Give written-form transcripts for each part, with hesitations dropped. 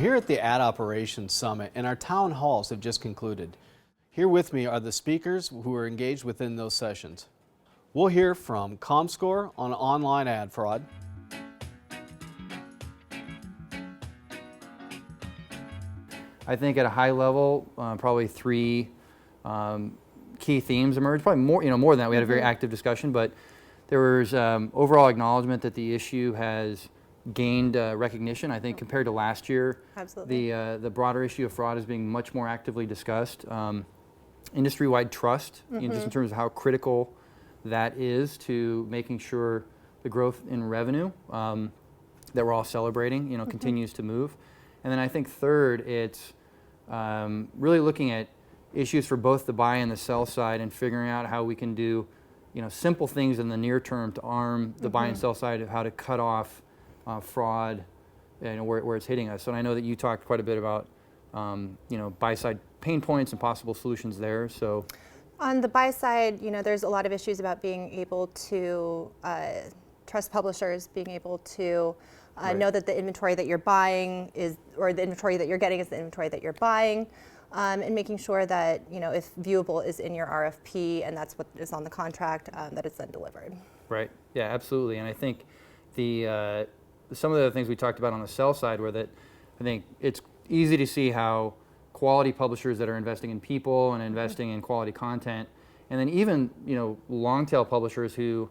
here at the Ad Operations Summit, and our town halls have just concluded. Here with me are the speakers who are engaged within those sessions. We'll hear from comScore on online ad fraud, I think at a high level, probably three key themes emerged. Probably more, more than that. We had a very active discussion, but there was overall acknowledgement that the issue has gained recognition. I think compared to last year, Absolutely. the broader issue of fraud is being much more actively discussed. Industry-wide trust, just in terms of how critical that is to making sure the growth in revenue that we're all celebrating, continues to move. And then I think third, it's really looking at issues for both the buy and the sell side and figuring out how we can do, simple things in the near term to arm the buy and sell side of how to cut off fraud, where it's hitting us. So I know that you talked quite a bit about, buy side pain points and possible solutions there. So on the buy side, there's a lot of issues about being able to trust publishers, being able to know that the inventory that you're buying is, or the inventory that you're getting is the inventory that you're buying, and making sure that, if viewable is in your RFP and that's what is on the contract, that it's then delivered. Right. Yeah, absolutely. And I think some of the things we talked about on the sell side were that I think it's easy to see how quality publishers that are investing in people and investing in quality content, and then even long tail publishers who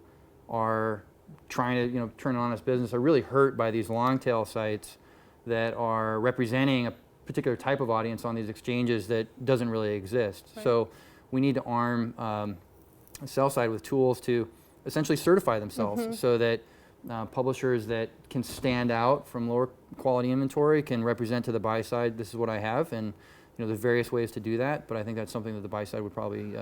are trying to turn an honest business are really hurt by these long tail sites that are representing a particular type of audience on these exchanges that doesn't really exist. Right. So we need to arm the sell side with tools to essentially certify themselves so that publishers that can stand out from lower quality inventory can represent to the buy side, this is what I have, and there's various ways to do that, but I think that's something that the buy side would probably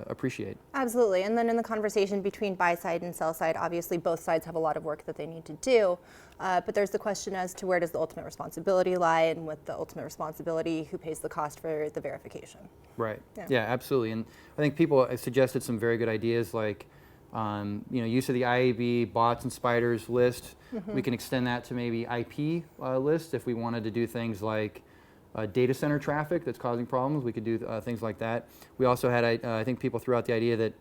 appreciate. Absolutely, and then in the conversation between buy side and sell side, obviously both sides have a lot of work that they need to do, but there's the question as to where does the ultimate responsibility lie, and with the ultimate responsibility, who pays the cost for the verification? Right, yeah, absolutely, and I think people have suggested some very good ideas like use of the IAB bots and spiders list. We can extend that to maybe IP list if we wanted to do things like data center traffic that's causing problems. We could do things like that. We also had, I think people threw out the idea that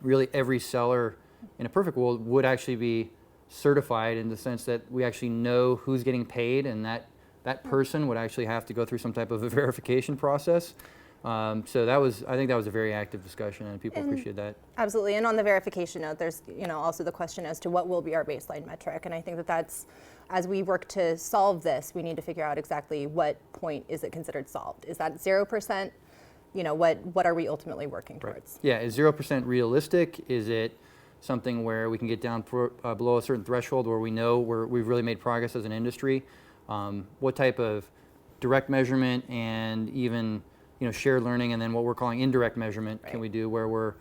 really every seller in a perfect world would actually be certified in the sense that we actually know who's getting paid, and that person would actually have to go through some type of a verification process. So I think that was a very active discussion, and people appreciate that. Absolutely, and on the verification note, there's also the question as to what will be our baseline metric, and I think that's, as we work to solve this, we need to figure out exactly what point is it considered solved. Is that 0%? What are we ultimately working towards? Yeah, is 0% realistic? Is it something where we can get down below a certain threshold where we know we've really made progress as an industry? What type of direct measurement and even shared learning, and then what we're calling indirect measurement can we do where we're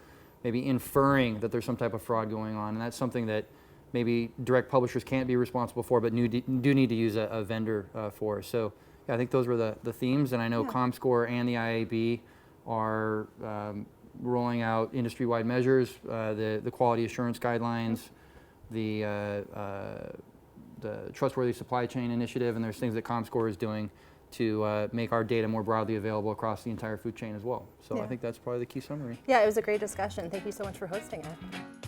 maybe inferring that there's some type of fraud going on, and that's something that maybe direct publishers can't be responsible for, but do need to use a vendor for. So yeah, I think those were the themes, and I know comScore and the IAB are rolling out industry-wide measures, the quality assurance guidelines, the trustworthy supply chain initiative, and there's things that comScore is doing to make our data more broadly available across the entire food chain as well. So I think that's probably the key summary. Yeah, it was a great discussion. Thank you so much for hosting it.